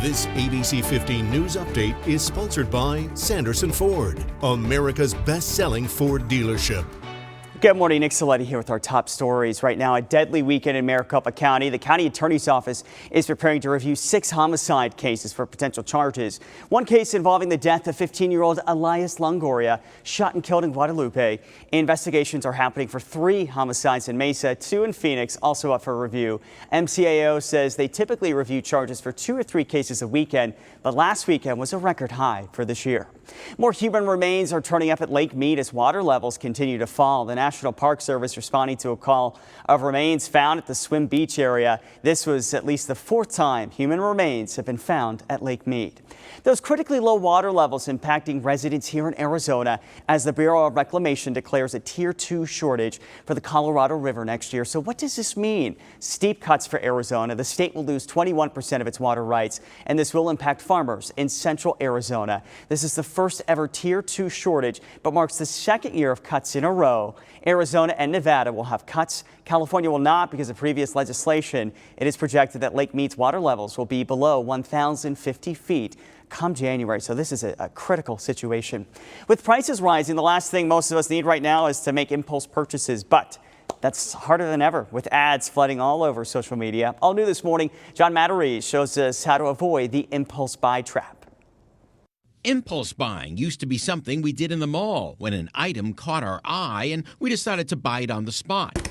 This ABC 15 News Update is sponsored by Sanderson Ford, America's best-selling Ford dealership. Good morning, Nick Saletti here with our top stories. Right now, a deadly weekend in Maricopa County. The county attorney's office is preparing to review 6 homicide cases for potential charges. One case involving the death of 15-year-old Elias Longoria, shot and killed in Guadalupe. Investigations are happening for 3 homicides in Mesa, 2 in Phoenix, also up for review. MCAO says they typically review charges for 2 or 3 cases a weekend, but last weekend was a record high for this year. More human remains are turning up at Lake Mead as water levels continue to fall. The National Park Service responding to a call of remains found at the Swim Beach area. This was at least the 4th time human remains have been found at Lake Mead. Those critically low water levels impacting residents here in Arizona as the Bureau of Reclamation declares a Tier 2 shortage for the Colorado River next year. So what does this mean? Steep cuts for Arizona. The state will lose 21% of its water rights, and this will impact farmers in central Arizona. This is the first ever Tier 2 shortage, but marks the 2nd year of cuts in a row. Arizona and Nevada will have cuts. California will not because of previous legislation. It is projected that Lake Mead's water levels will be below 1,050 feet come January. So this is a critical situation. With prices rising, the last thing most of us need right now is to make impulse purchases. But that's harder than ever with ads flooding all over social media. All new this morning, John Matarese shows us how to avoid the impulse buy trap. Impulse buying used to be something we did in the mall when an item caught our eye and we decided to buy it on the spot.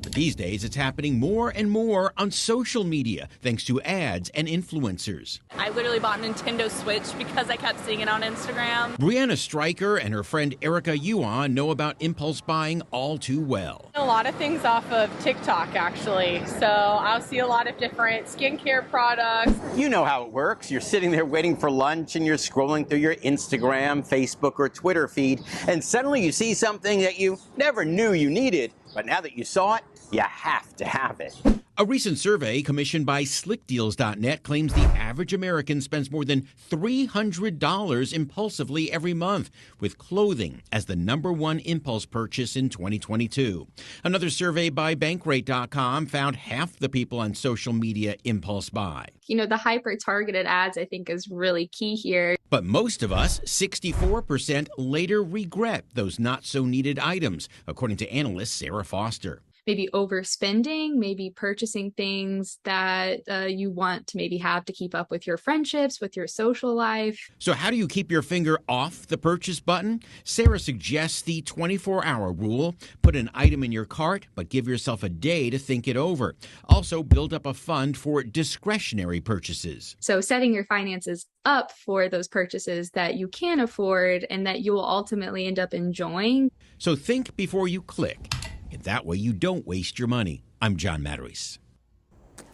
But these days, it's happening more and more on social media, thanks to ads and influencers. I literally bought a Nintendo Switch because I kept seeing it on Instagram. Brianna Stryker and her friend Erica Yuan know about impulse buying all too well. A lot of things off of TikTok, actually. So I'll see a lot of different skincare products. You know how it works. You're sitting there waiting for lunch and you're scrolling through your Instagram, Facebook, or Twitter feed, and suddenly you see something that you never knew you needed. But now that you saw it, you have to have it. A recent survey commissioned by SlickDeals.net claims the average American spends more than $300 impulsively every month, with clothing as the #1 impulse purchase in 2022. Another survey by Bankrate.com found half the people on social media impulse buy. You know, the hyper-targeted ads, I think, is really key here. But most of us, 64%, later regret those not-so-needed items, according to analyst Sarah Foster. Maybe overspending, maybe purchasing things that you want to maybe have to keep up with your friendships, with your social life. So how do you keep your finger off the purchase button? Sarah suggests the 24-hour rule. Put an item in your cart, but give yourself a day to think it over. Also, build up a fund for discretionary purchases. So setting your finances up for those purchases that you can afford and that you will ultimately end up enjoying. So think before you click. And that way you don't waste your money. I'm John Matarese.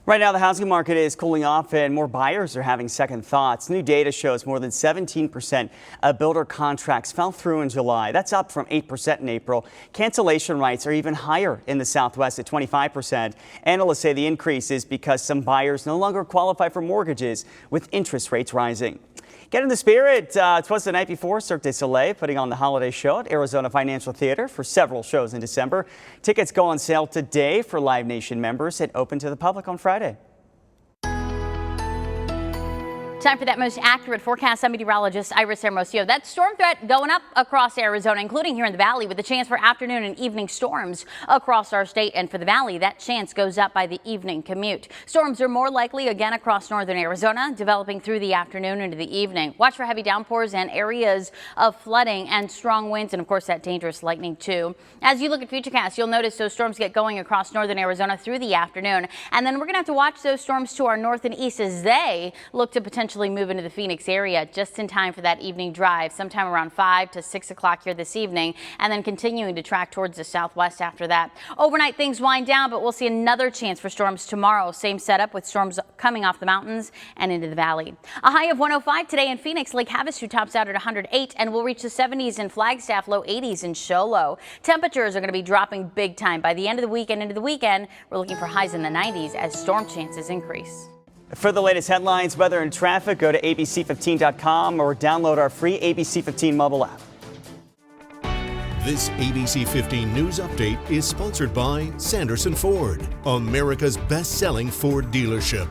Right now, the housing market is cooling off and more buyers are having second thoughts. New data shows more than 17% of builder contracts fell through in July. That's up from 8% in April. Cancellation rates are even higher in the Southwest at 25%. Analysts say the increase is because some buyers no longer qualify for mortgages with interest rates rising. Get in the spirit. It was the night before Cirque du Soleil putting on the holiday show at Arizona Financial Theater for several shows in December. Tickets go on sale today for Live Nation members and open to the public on Friday. Time for that most accurate forecast. I'm meteorologist Iris Hermosillo. That storm threat going up across Arizona, including here in the valley, with a chance for afternoon and evening storms across our state. And for the valley, that chance goes up by the evening commute. Storms are more likely again across northern Arizona, developing through the afternoon into the evening. Watch for heavy downpours and areas of flooding and strong winds, and of course that dangerous lightning too. As you look at Futurecast, you'll notice those storms get going across northern Arizona through the afternoon. And then we're going to have to watch those storms to our north and east as they look to potentially move into the Phoenix area just in time for that evening drive, sometime around 5 to 6 o'clock here this evening, and then continuing to track towards the southwest after that. Overnight things wind down, but we'll see another chance for storms tomorrow. Same setup with storms coming off the mountains and into the valley. A high of 105 today in Phoenix. Lake Havasu tops out at 108, and we'll reach the 70s in Flagstaff, low 80s in Show Low. Temperatures are going to be dropping big time by the end of the week and into the weekend. We're looking for highs in the 90s as storm chances increase. For the latest headlines, weather, and traffic, go to ABC15.com or download our free ABC15 mobile app. This ABC 15 News Update is sponsored by Sanderson Ford, America's best-selling Ford dealership.